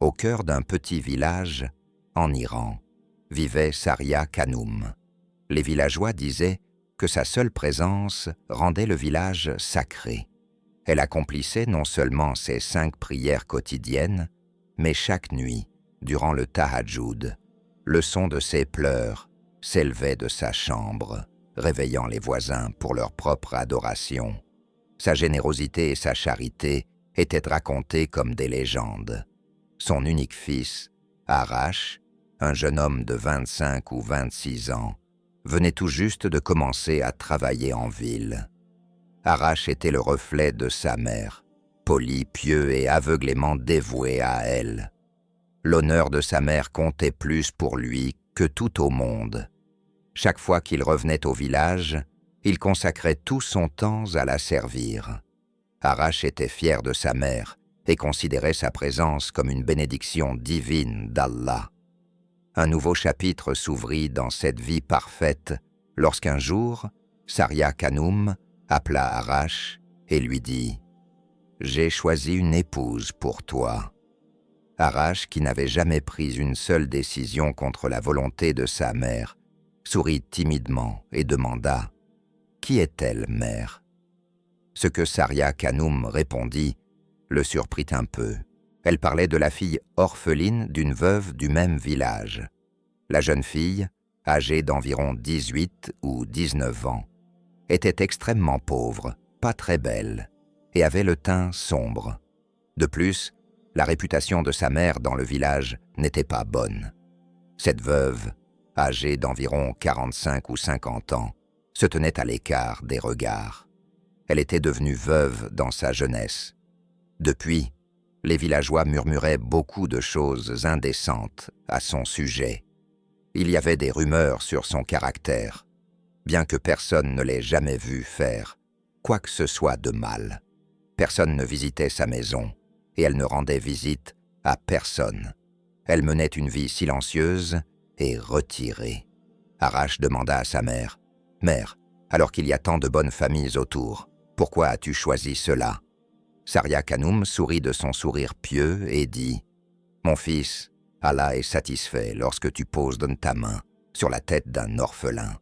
au cœur d'un petit village, en Iran, vivait Saria Khanum. Les villageois disaient que sa seule présence rendait le village sacré. Elle accomplissait non seulement ses 5 prières quotidiennes, mais chaque nuit, durant le tahajjud, le son de ses pleurs s'élevait de sa chambre, réveillant les voisins pour leur propre adoration. Sa générosité et sa charité étaient racontées comme des légendes. Son unique fils, Arash, un jeune homme de 25 ou 26 ans, venait tout juste de commencer à travailler en ville. Arash était le reflet de sa mère, poli, pieux et aveuglément dévoué à elle. L'honneur de sa mère comptait plus pour lui que tout au monde. Chaque fois qu'il revenait au village, il consacrait tout son temps à la servir. Arash était fier de sa mère et considérait sa présence comme une bénédiction divine d'Allah. Un nouveau chapitre s'ouvrit dans cette vie parfaite lorsqu'un jour, Saria Khanum appela Arash et lui dit « J'ai choisi une épouse pour toi ». Arash, qui n'avait jamais pris une seule décision contre la volonté de sa mère, sourit timidement et demanda « Qui est-elle, mère ?» Ce que Saria Khanum répondit le surprit un peu. Elle parlait de la fille orpheline d'une veuve du même village. La jeune fille, âgée d'environ 18 ou 19 ans, était extrêmement pauvre, pas très belle, et avait le teint sombre. De plus, la réputation de sa mère dans le village n'était pas bonne. Cette veuve, âgée d'environ 45 ou 50 ans, se tenait à l'écart des regards. Elle était devenue veuve dans sa jeunesse. Depuis, les villageois murmuraient beaucoup de choses indécentes à son sujet. Il y avait des rumeurs sur son caractère, bien que personne ne l'ait jamais vue faire quoi que ce soit de mal. Personne ne visitait sa maison, et elle ne rendait visite à personne. Elle menait une vie silencieuse et retirée. Arash demanda à sa mère, « Mère, alors qu'il y a tant de bonnes familles autour, pourquoi as-tu choisi cela ?» Saria Khanum sourit de son sourire pieux et dit « Mon fils, Allah est satisfait lorsque tu poses ta main sur la tête d'un orphelin.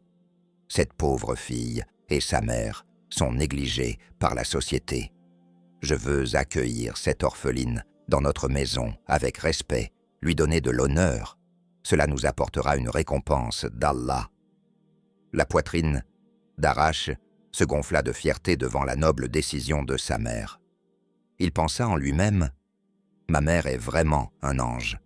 Cette pauvre fille et sa mère sont négligées par la société. Je veux accueillir cette orpheline dans notre maison avec respect, lui donner de l'honneur. Cela nous apportera une récompense d'Allah. » La poitrine d'Arash se gonfla de fierté devant la noble décision de sa mère. Il pensa en lui-même « Ma mère est vraiment un ange. »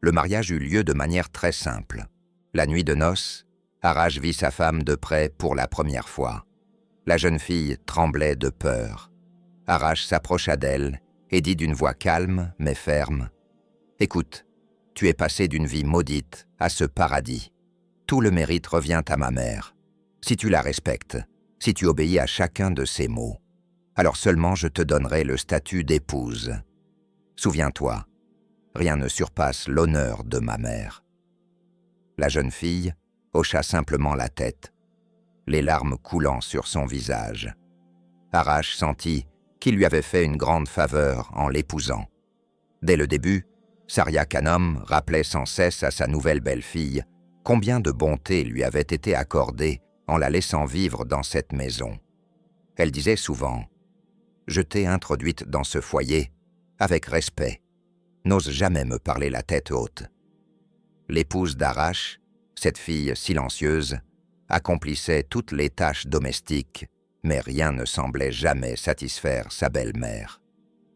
Le mariage eut lieu de manière très simple. La nuit de noces, Arash vit sa femme de près pour la première fois. La jeune fille tremblait de peur. Arash s'approcha d'elle et dit d'une voix calme mais ferme « Écoute, tu es passé d'une vie maudite à ce paradis. Tout le mérite revient à ma mère. Si tu la respectes, si tu obéis à chacun de ses mots, alors seulement je te donnerai le statut d'épouse. Souviens-toi, rien ne surpasse l'honneur de ma mère. » La jeune fille hocha simplement la tête, les larmes coulant sur son visage. Arash sentit qu'il lui avait fait une grande faveur en l'épousant. Dès le début, Saria Khanum rappelait sans cesse à sa nouvelle belle-fille combien de bonté lui avait été accordée en la laissant vivre dans cette maison. Elle disait souvent « Je t'ai introduite dans ce foyer avec respect. N'ose jamais me parler la tête haute. » L'épouse d'Arash, cette fille silencieuse, accomplissait toutes les tâches domestiques, mais rien ne semblait jamais satisfaire sa belle-mère.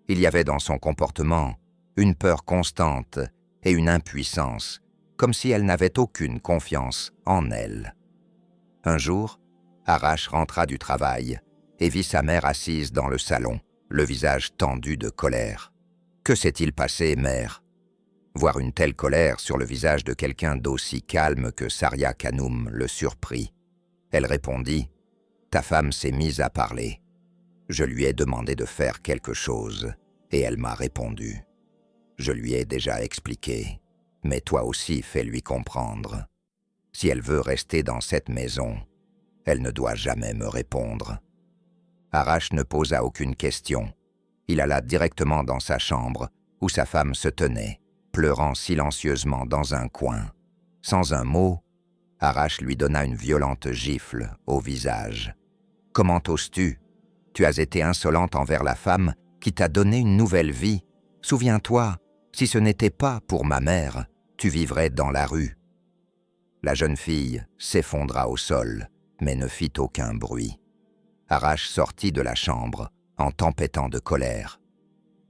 Il y avait dans son comportement une peur constante et une impuissance, comme si elle n'avait aucune confiance en elle. Un jour, Arash rentra du travail et vit sa mère assise dans le salon, le visage tendu de colère. « Que s'est-il passé, mère ?» Voir une telle colère sur le visage de quelqu'un d'aussi calme que Saria Khanum le surprit. Elle répondit « Ta femme s'est mise à parler. Je lui ai demandé de faire quelque chose et elle m'a répondu. Je lui ai déjà expliqué, mais toi aussi fais-lui comprendre. Si elle veut rester dans cette maison, elle ne doit jamais me répondre. » Arash ne posa aucune question. Il alla directement dans sa chambre, où sa femme se tenait, pleurant silencieusement dans un coin. Sans un mot, Arash lui donna une violente gifle au visage. « Comment oses-tu? Tu as été insolente envers la femme qui t'a donné une nouvelle vie. Souviens-toi, si ce n'était pas pour ma mère, tu vivrais dans la rue. » La jeune fille s'effondra au sol, mais ne fit aucun bruit. Arash sortit de la chambre, en tempêtant de colère.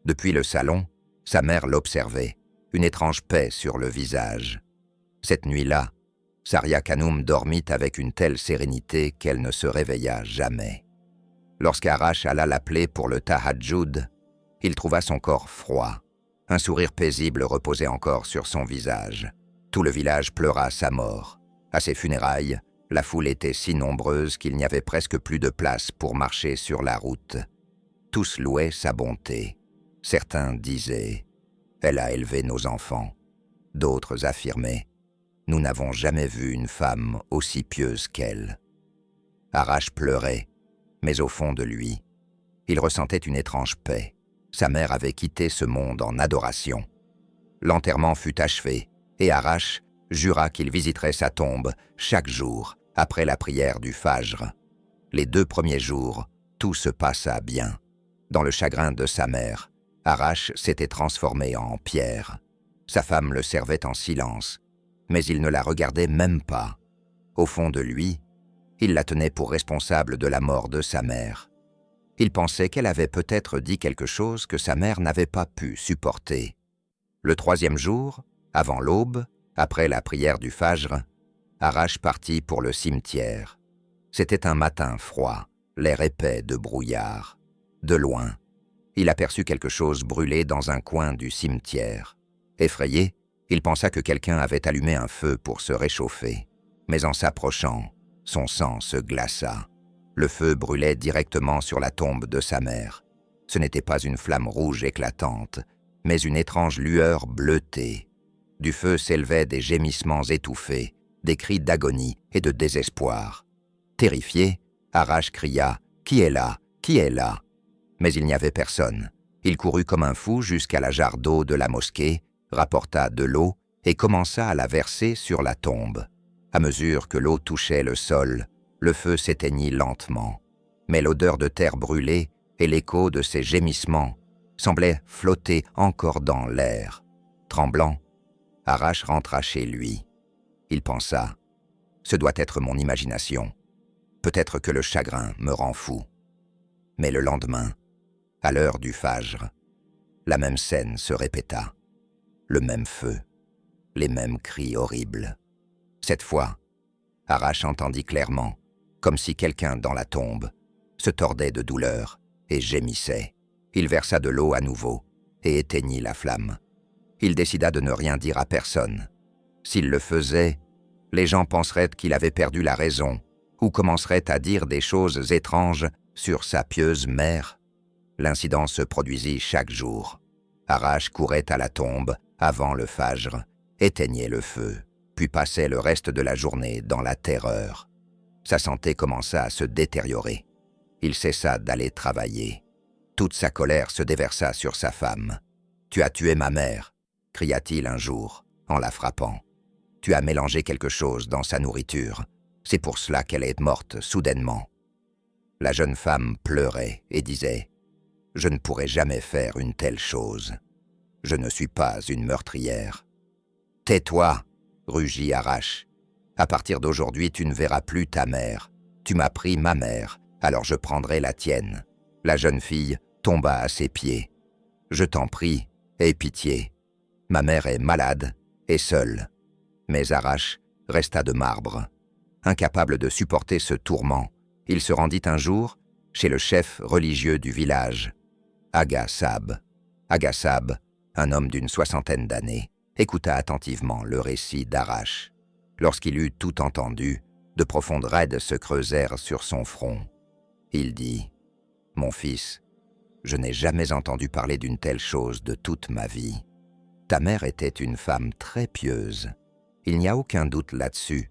Depuis le salon, sa mère l'observait, une étrange paix sur le visage. Cette nuit-là, Saria Khanum dormit avec une telle sérénité qu'elle ne se réveilla jamais. Lorsqu'Arash alla l'appeler pour le tahajjud, il trouva son corps froid. Un sourire paisible reposait encore sur son visage. Tout le village pleura sa mort. À ses funérailles, la foule était si nombreuse qu'il n'y avait presque plus de place pour marcher sur la route. Tous louaient sa bonté. Certains disaient « Elle a élevé nos enfants ». D'autres affirmaient « Nous n'avons jamais vu une femme aussi pieuse qu'elle ». Arash pleurait, mais au fond de lui, il ressentait une étrange paix. Sa mère avait quitté ce monde en adoration. L'enterrement fut achevé, et Arash jura qu'il visiterait sa tombe chaque jour après la prière du Fajr. Les 2 premiers jours, tout se passa bien. Dans le chagrin de sa mère, Arash s'était transformé en pierre. Sa femme le servait en silence, mais il ne la regardait même pas. Au fond de lui, il la tenait pour responsable de la mort de sa mère. Il pensait qu'elle avait peut-être dit quelque chose que sa mère n'avait pas pu supporter. Le 3e jour, avant l'aube, après la prière du Fajr, Arash partit pour le cimetière. C'était un matin froid, l'air épais de brouillard. De loin, il aperçut quelque chose brûler dans un coin du cimetière. Effrayé, il pensa que quelqu'un avait allumé un feu pour se réchauffer. Mais en s'approchant, son sang se glaça. Le feu brûlait directement sur la tombe de sa mère. Ce n'était pas une flamme rouge éclatante, mais une étrange lueur bleutée. Du feu s'élevaient des gémissements étouffés, des cris d'agonie et de désespoir. Terrifié, Arash cria « Qui est là? Qui est là ?» Mais il n'y avait personne. Il courut comme un fou jusqu'à la jarre d'eau de la mosquée, rapporta de l'eau et commença à la verser sur la tombe. À mesure que l'eau touchait le sol, le feu s'éteignit lentement. Mais l'odeur de terre brûlée et l'écho de ses gémissements semblaient flotter encore dans l'air. Tremblant, Arash rentra chez lui. Il pensa « Ce doit être mon imagination. Peut-être que le chagrin me rend fou. » Mais le lendemain, à l'heure du Fajr, la même scène se répéta. Le même feu, les mêmes cris horribles. Cette fois, Arash entendit clairement, comme si quelqu'un dans la tombe se tordait de douleur et gémissait. Il versa de l'eau à nouveau et éteignit la flamme. Il décida de ne rien dire à personne. S'il le faisait, les gens penseraient qu'il avait perdu la raison ou commenceraient à dire des choses étranges sur sa pieuse mère. L'incident se produisit chaque jour. Arash courait à la tombe avant le Fajr, éteignait le feu, puis passait le reste de la journée dans la terreur. Sa santé commença à se détériorer. Il cessa d'aller travailler. Toute sa colère se déversa sur sa femme. « Tu as tué ma mère !» cria-t-il un jour, en la frappant. « Tu as mélangé quelque chose dans sa nourriture. C'est pour cela qu'elle est morte soudainement. » La jeune femme pleurait et disait « Je ne pourrai jamais faire une telle chose. Je ne suis pas une meurtrière. »« Tais-toi !» rugit Arash. « À partir d'aujourd'hui, tu ne verras plus ta mère. Tu m'as pris ma mère, alors je prendrai la tienne. » La jeune fille tomba à ses pieds. « Je t'en prie, aie pitié. Ma mère est malade et seule. » Mais Arash resta de marbre. Incapable de supporter ce tourment, il se rendit un jour chez le chef religieux du village, Aga Sab. Aga Sab, un homme d'une 60aine d'années, écouta attentivement le récit d'Arash. Lorsqu'il eut tout entendu, de profondes raides se creusèrent sur son front. Il dit « Mon fils, je n'ai jamais entendu parler d'une telle chose de toute ma vie. Ta mère était une femme très pieuse. Il n'y a aucun doute là-dessus.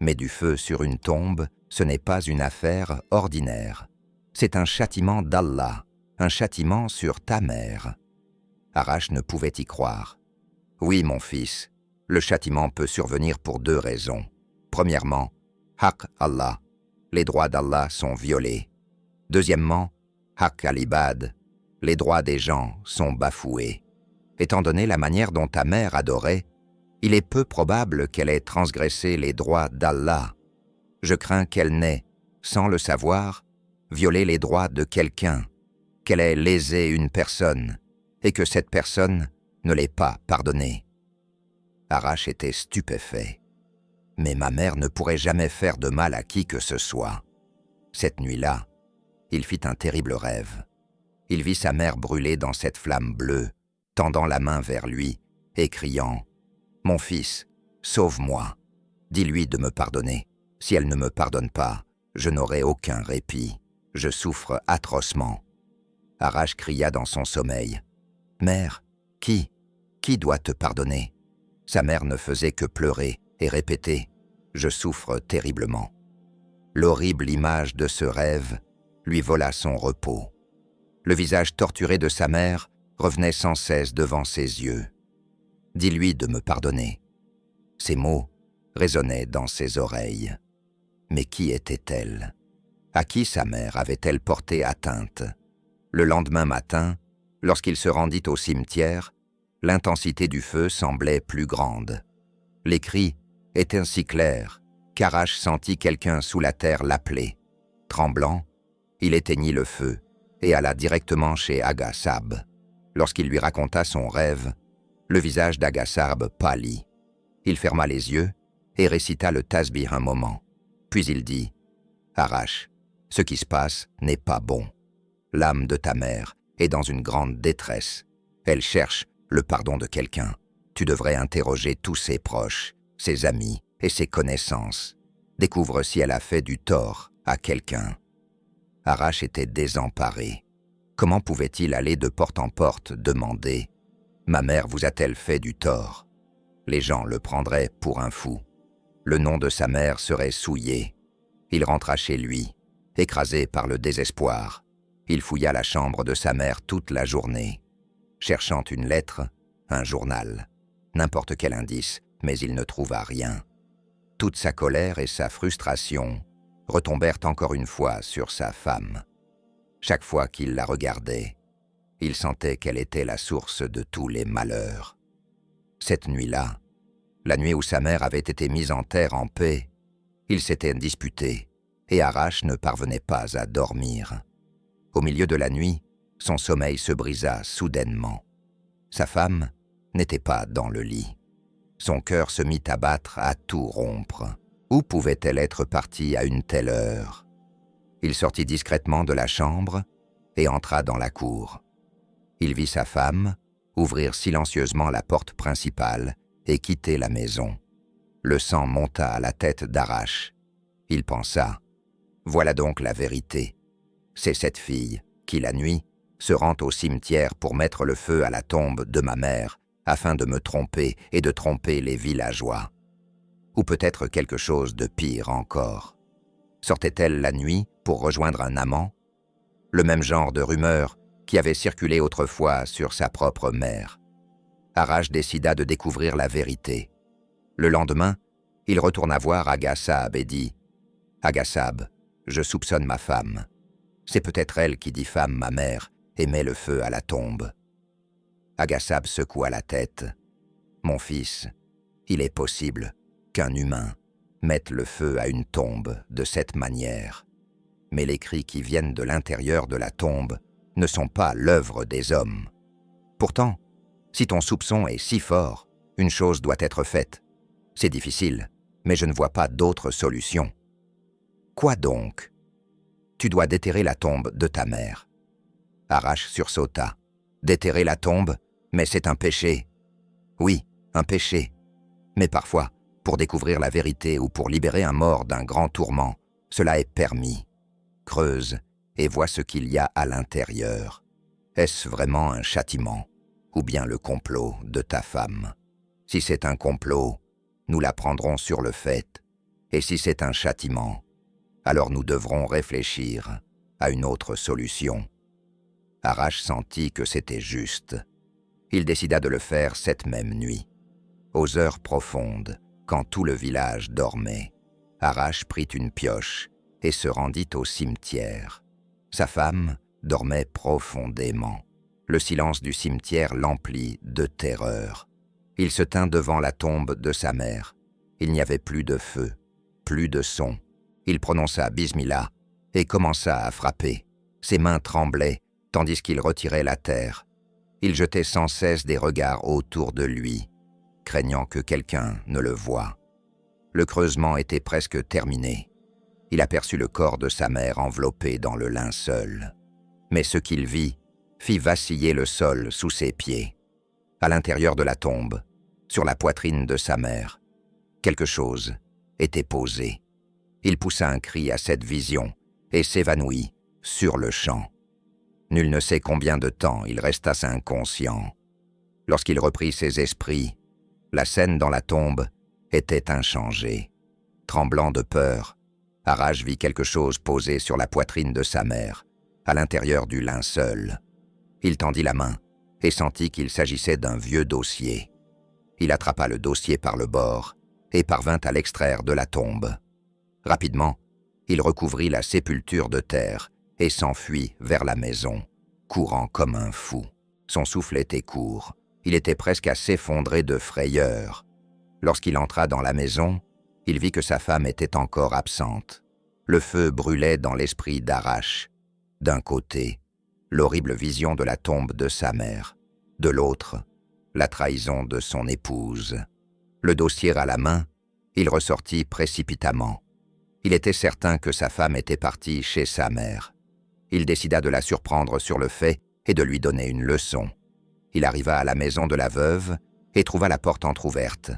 Mais du feu sur une tombe, ce n'est pas une affaire ordinaire. C'est un châtiment d'Allah, un châtiment sur ta mère. » Arash ne pouvait y croire. « Oui, mon fils, le châtiment peut survenir pour 2 raisons. Premièrement, Haq Allah, les droits d'Allah sont violés. Deuxièmement, Haq al-Ibad, les droits des gens sont bafoués. Étant donné la manière dont ta mère adorait, il est peu probable qu'elle ait transgressé les droits d'Allah. Je crains qu'elle n'ait, sans le savoir, violé les droits de quelqu'un, qu'elle ait lésé une personne, et que cette personne ne l'ait pas pardonné. » Arash était stupéfait. Mais ma mère ne pourrait jamais faire de mal à qui que ce soit. Cette nuit-là, il fit un terrible rêve. Il vit sa mère brûler dans cette flamme bleue, tendant la main vers lui et criant « Mon fils, sauve-moi, dis-lui de me pardonner. Si elle ne me pardonne pas, je n'aurai aucun répit. Je souffre atrocement. » Arash cria dans son sommeil « Mère, qui doit te pardonner ?» Sa mère ne faisait que pleurer et répéter « Je souffre terriblement. » L'horrible image de ce rêve lui vola son repos. Le visage torturé de sa mère revenait sans cesse devant ses yeux. « Dis-lui de me pardonner. » Ces mots résonnaient dans ses oreilles. Mais qui était-elle? À qui sa mère avait-elle porté atteinte? Le lendemain matin, lorsqu'il se rendit au cimetière, l'intensité du feu semblait plus grande. Les cris étaient si clairs qu'Arash sentit quelqu'un sous la terre l'appeler. Tremblant, il éteignit le feu et alla directement chez Agassab. Lorsqu'il lui raconta son rêve, le visage d'Agassab pâlit. Il ferma les yeux et récita le tasbih un moment. Puis il dit « Arash, ce qui se passe n'est pas bon. L'âme de ta mère est dans une grande détresse. Elle cherche le pardon de quelqu'un. Tu devrais interroger tous ses proches, ses amis et ses connaissances. Découvre si elle a fait du tort à quelqu'un. » Arash était désemparé. Comment pouvait-il aller de porte en porte demander « Ma mère vous a-t-elle fait du tort ?» Les gens le prendraient pour un fou. Le nom de sa mère serait souillé. Il rentra chez lui, écrasé par le désespoir. Il fouilla la chambre de sa mère toute la journée, cherchant une lettre, un journal, n'importe quel indice, mais il ne trouva rien. Toute sa colère et sa frustration retombèrent encore une fois sur sa femme. Chaque fois qu'il la regardait, il sentait qu'elle était la source de tous les malheurs. Cette nuit-là, la nuit où sa mère avait été mise en terre en paix, ils s'étaient disputés et Arash ne parvenait pas à dormir. Au milieu de la nuit, son sommeil se brisa soudainement. Sa femme n'était pas dans le lit. Son cœur se mit à battre à tout rompre. Où pouvait-elle être partie à une telle heure? Il sortit discrètement de la chambre et entra dans la cour. Il vit sa femme ouvrir silencieusement la porte principale et quitter la maison. Le sang monta à la tête d'Arash. Il pensa « Voilà donc la vérité. C'est cette fille qui, la nuit, se rend au cimetière pour mettre le feu à la tombe de ma mère afin de me tromper et de tromper les villageois. Ou peut-être quelque chose de pire encore. Sortait-elle la nuit pour rejoindre un amant? Le même genre de rumeur qui avait circulé autrefois sur sa propre mère. Arash décida de découvrir la vérité. Le lendemain, il retourna voir Agassab et dit « Agassab, je soupçonne ma femme. C'est peut-être elle qui diffame ma mère et met le feu à la tombe. » Agassab secoua la tête. « Mon fils, il est possible qu'un humain mette le feu à une tombe de cette manière. Mais les cris qui viennent de l'intérieur de la tombe ne sont pas l'œuvre des hommes. Pourtant, si ton soupçon est si fort, une chose doit être faite. C'est difficile, mais je ne vois pas d'autre solution. » « Quoi donc ? » ?»« Tu dois déterrer la tombe de ta mère. » Arash sursauta. « Déterrer la tombe ? Mais c'est un péché. » »« Oui, un péché. Mais parfois, pour découvrir la vérité ou pour libérer un mort d'un grand tourment, cela est permis. Creuse et vois ce qu'il y a à l'intérieur. Est-ce vraiment un châtiment ou bien le complot de ta femme? Si c'est un complot, nous la prendrons sur le fait. Et si c'est un châtiment, alors nous devrons réfléchir à une autre solution. » Arash sentit que c'était juste. Il décida de le faire cette même nuit. Aux heures profondes, quand tout le village dormait, Arrache prit une pioche et se rendit au cimetière. Sa femme dormait profondément. Le silence du cimetière l'emplit de terreur. Il se tint devant la tombe de sa mère. Il n'y avait plus de feu, plus de son. Il prononça Bismillah et commença à frapper. Ses mains tremblaient tandis qu'il retirait la terre. Il jetait sans cesse des regards autour de lui, craignant que quelqu'un ne le voie. Le creusement était presque terminé. Il aperçut le corps de sa mère enveloppé dans le linceul. Mais ce qu'il vit fit vaciller le sol sous ses pieds. À l'intérieur de la tombe, sur la poitrine de sa mère, quelque chose était posé. Il poussa un cri à cette vision et s'évanouit sur le champ. Nul ne sait combien de temps il resta inconscient. Lorsqu'il reprit ses esprits, la scène dans la tombe était inchangée. Tremblant de peur, Arrache vit quelque chose posé sur la poitrine de sa mère, à l'intérieur du linceul. Il tendit la main et sentit qu'il s'agissait d'un vieux dossier. Il attrapa le dossier par le bord et parvint à l'extraire de la tombe. Rapidement, il recouvrit la sépulture de terre et s'enfuit vers la maison, courant comme un fou. Son souffle était court, il était presque à s'effondrer de frayeur. Lorsqu'il entra dans la maison, il vit que sa femme était encore absente. Le feu brûlait dans l'esprit d'Arrache. D'un côté, l'horrible vision de la tombe de sa mère. De l'autre, la trahison de son épouse. Le dossier à la main, il ressortit précipitamment. Il était certain que sa femme était partie chez sa mère. Il décida de la surprendre sur le fait et de lui donner une leçon. Il arriva à la maison de la veuve et trouva la porte entr'ouverte.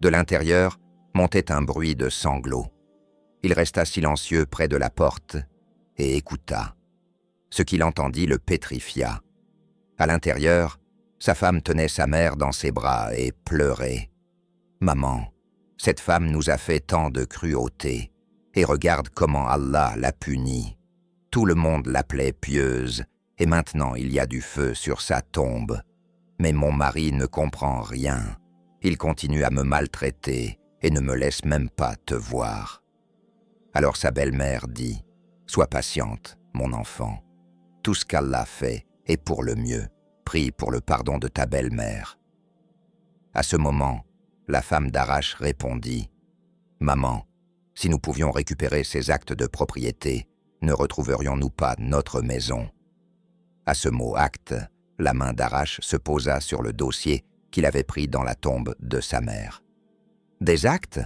De l'intérieur montait un bruit de sanglots. Il resta silencieux près de la porte et écouta. Ce qu'il entendit le pétrifia. À l'intérieur, sa femme tenait sa mère dans ses bras et pleurait. « Maman, cette femme nous a fait tant de cruauté, et regarde comment Allah l'a punie. Tout le monde l'appelait pieuse, et maintenant il y a du feu sur sa tombe. Mais mon mari ne comprend rien. Il continue à me maltraiter et ne me laisse même pas te voir. » Alors sa belle-mère dit « Sois patiente, mon enfant. Tout ce qu'Allah fait est pour le mieux. Prie pour le pardon de ta belle-mère. » À ce moment, la femme d'Arrache répondit « Maman, si nous pouvions récupérer ces actes de propriété, ne retrouverions-nous pas notre maison ?» À ce mot « acte », la main d'Arrache se posa sur le dossier qu'il avait pris dans la tombe de sa mère. « Des actes ?»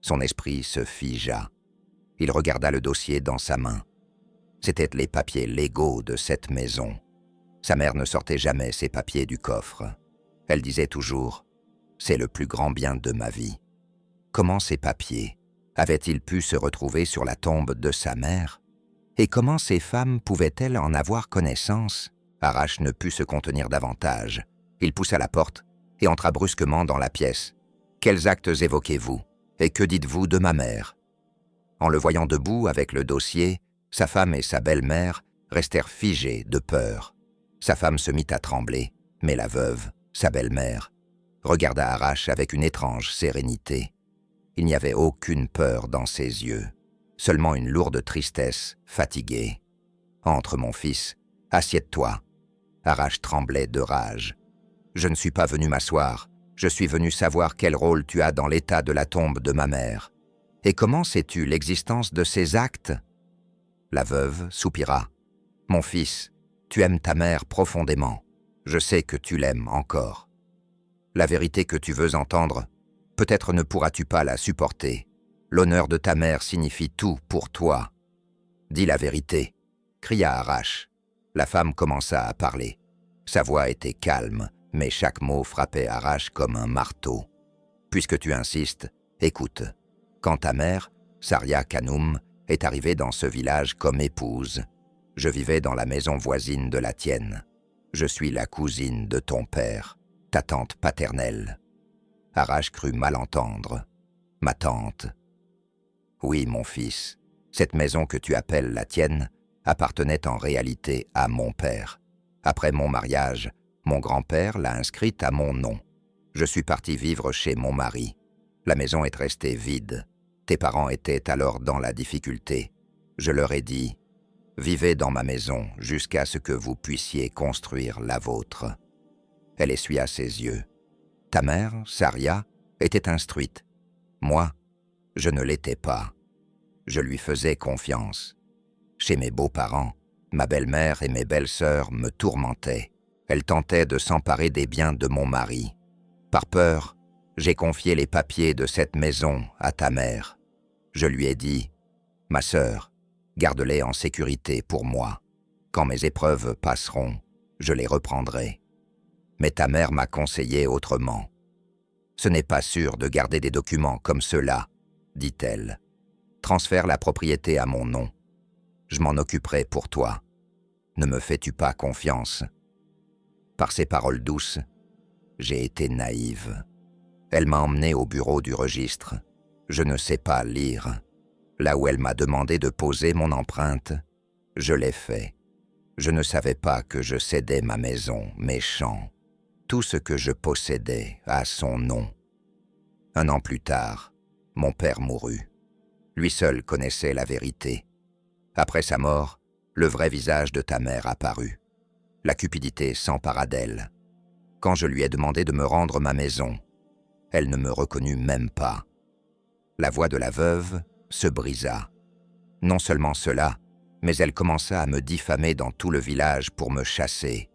Son esprit se figea. Il regarda le dossier dans sa main. C'étaient les papiers légaux de cette maison. Sa mère ne sortait jamais ses papiers du coffre. Elle disait toujours « C'est le plus grand bien de ma vie ». Comment ces papiers avaient-ils pu se retrouver sur la tombe de sa mère? Et comment ces femmes pouvaient-elles en avoir connaissance? Arrache ne put se contenir davantage. Il poussa la porte et entra brusquement dans la pièce. « Quels actes évoquez-vous? Et que dites-vous de ma mère ?» En le voyant debout avec le dossier, sa femme et sa belle-mère restèrent figées de peur. Sa femme se mit à trembler, mais la veuve, sa belle-mère, regarda Arrache avec une étrange sérénité. Il n'y avait aucune peur dans ses yeux, seulement une lourde tristesse, fatiguée. « Entre, mon fils, assieds-toi. » Arrache tremblait de rage. « Je ne suis pas venu m'asseoir, je suis venu savoir quel rôle tu as dans l'état de la tombe de ma mère. Et comment sais-tu l'existence de ces actes ?» La veuve soupira. « Mon fils, tu aimes ta mère profondément. Je sais que tu l'aimes encore. La vérité que tu veux entendre, peut-être ne pourras-tu pas la supporter. L'honneur de ta mère signifie tout pour toi. »« Dis la vérité » cria Arrache. La femme commença à parler. Sa voix était calme, mais chaque mot frappait Arrache comme un marteau. « Puisque tu insistes, écoute. Quand ta mère, Saria Kanoum, est arrivée dans ce village comme épouse, je vivais dans la maison voisine de la tienne. Je suis la cousine de ton père, ta tante paternelle. » Arrache crut mal entendre. « Ma tante. » »« Oui, mon fils, cette maison que tu appelles la tienne appartenait en réalité à mon père. Après mon mariage, Mon grand-père l'a inscrite à mon nom. Je suis parti vivre chez mon mari. La maison est restée vide. Tes parents étaient alors dans la difficulté. Je leur ai dit, « Vivez dans ma maison jusqu'à ce que vous puissiez construire la vôtre. » Elle essuya ses yeux. Ta mère, Saria, était instruite. Moi, je ne l'étais pas. Je lui faisais confiance. Chez mes beaux-parents, ma belle-mère et mes belles-sœurs me tourmentaient. Elles tentaient de s'emparer des biens de mon mari. Par peur, j'ai confié les papiers de cette maison à ta mère. Je lui ai dit, « Ma sœur, garde-les en sécurité pour moi. Quand mes épreuves passeront, je les reprendrai. » Mais ta mère m'a conseillé autrement. « Ce n'est pas sûr de garder des documents comme ceux-là, » dit-elle. « Transfère la propriété à mon nom. Je m'en occuperai pour toi. Ne me fais-tu pas confiance ?» Par ces paroles douces, j'ai été naïve. Elle m'a emmené au bureau du registre. Je ne sais pas lire. Là où elle m'a demandé de poser mon empreinte, je l'ai fait. Je ne savais pas que je cédais ma maison, mes champs, tout ce que je possédais à son nom. 1 an plus tard, mon père mourut. Lui seul connaissait la vérité. Après sa mort, le vrai visage de ta mère apparut. La cupidité s'empara d'elle. Quand je lui ai demandé de me rendre ma maison, elle ne me reconnut même pas. La voix de la veuve se brisa. Non seulement cela, mais elle commença à me diffamer dans tout le village pour me chasser.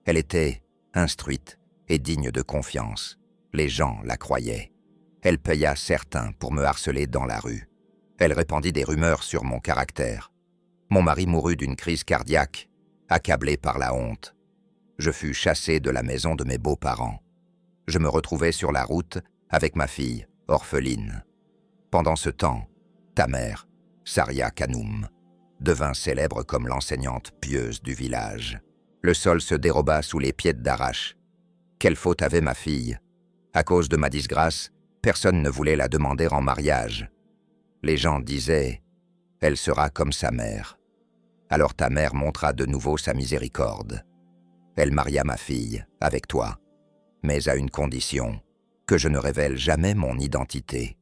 Elle était instruite et digne de confiance. Les gens la croyaient. Elle paya certains pour me harceler dans la rue. Elle répandit des rumeurs sur mon caractère. Mon mari mourut d'une crise cardiaque, accablé par la honte. Je fus chassé de la maison de mes beaux-parents. Je me retrouvai sur la route avec ma fille, orpheline. Pendant ce temps, ta mère, Saria Khanoum, devint célèbre comme l'enseignante pieuse du village. Le sol se déroba sous les pieds d'Arash. Quelle faute avait ma fille? À cause de ma disgrâce, personne ne voulait la demander en mariage. Les gens disaient, « Elle sera comme sa mère. » Alors ta mère montra de nouveau sa miséricorde. Elle maria ma fille avec toi, mais à une condition, que je ne révèle jamais mon identité.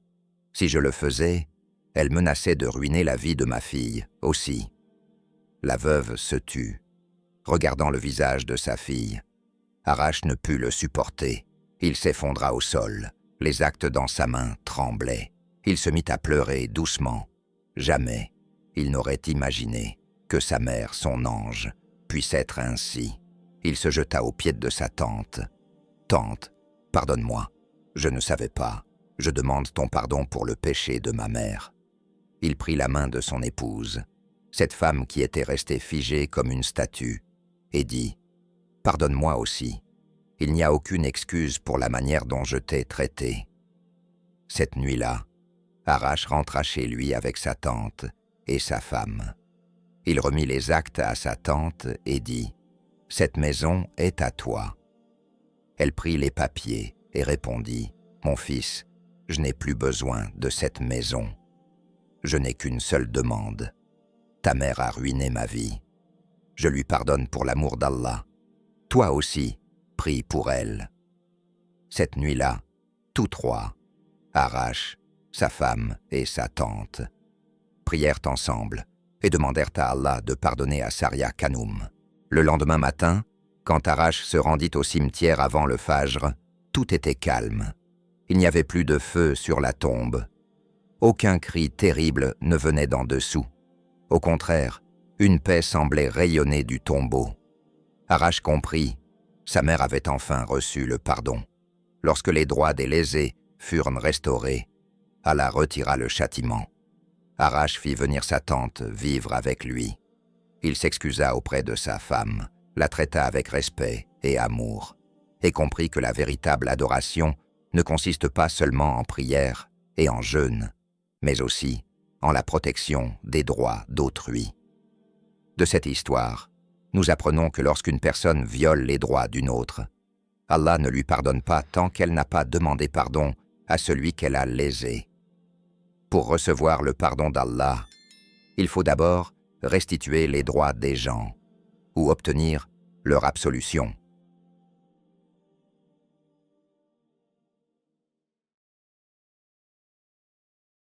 Si je le faisais, elle menaçait de ruiner la vie de ma fille aussi. La veuve se tut, regardant le visage de sa fille. Arash ne put le supporter. Il s'effondra au sol. Les actes dans sa main tremblaient. Il se mit à pleurer doucement. Jamais il n'aurait imaginé que sa mère, son ange, puisse être ainsi. Il se jeta aux pieds de sa tante. « Tante, pardonne-moi, je ne savais pas. Je demande ton pardon pour le péché de ma mère. » Il prit la main de son épouse, cette femme qui était restée figée comme une statue, et dit « Pardonne-moi aussi. Il n'y a aucune excuse pour la manière dont je t'ai traité. » Cette nuit-là, Arash rentra chez lui avec sa tante et sa femme. Il remit les actes à sa tante et dit « Cette maison est à toi. » Elle prit les papiers et répondit « Mon fils, je n'ai plus besoin de cette maison. Je n'ai qu'une seule demande. Ta mère a ruiné ma vie. Je lui pardonne pour l'amour d'Allah. Toi aussi, prie pour elle. » Cette nuit-là, tous trois, Arash, sa femme et sa tante, prièrent ensemble et demandèrent à Allah de pardonner à Saria Khanoum. Le lendemain matin, quand Arash se rendit au cimetière avant le Fajr, tout était calme. Il n'y avait plus de feu sur la tombe. Aucun cri terrible ne venait d'en dessous. Au contraire, une paix semblait rayonner du tombeau. Arash comprit, sa mère avait enfin reçu le pardon. Lorsque les droits des lésés furent restaurés, Allah retira le châtiment. Arash fit venir sa tante vivre avec lui. Il s'excusa auprès de sa femme, la traita avec respect et amour, et comprit que la véritable adoration ne consiste pas seulement en prière et en jeûne, mais aussi en la protection des droits d'autrui. De cette histoire, nous apprenons que lorsqu'une personne viole les droits d'une autre, Allah ne lui pardonne pas tant qu'elle n'a pas demandé pardon à celui qu'elle a lésé. Pour recevoir le pardon d'Allah, il faut d'abord restituer les droits des gens ou obtenir leur absolution.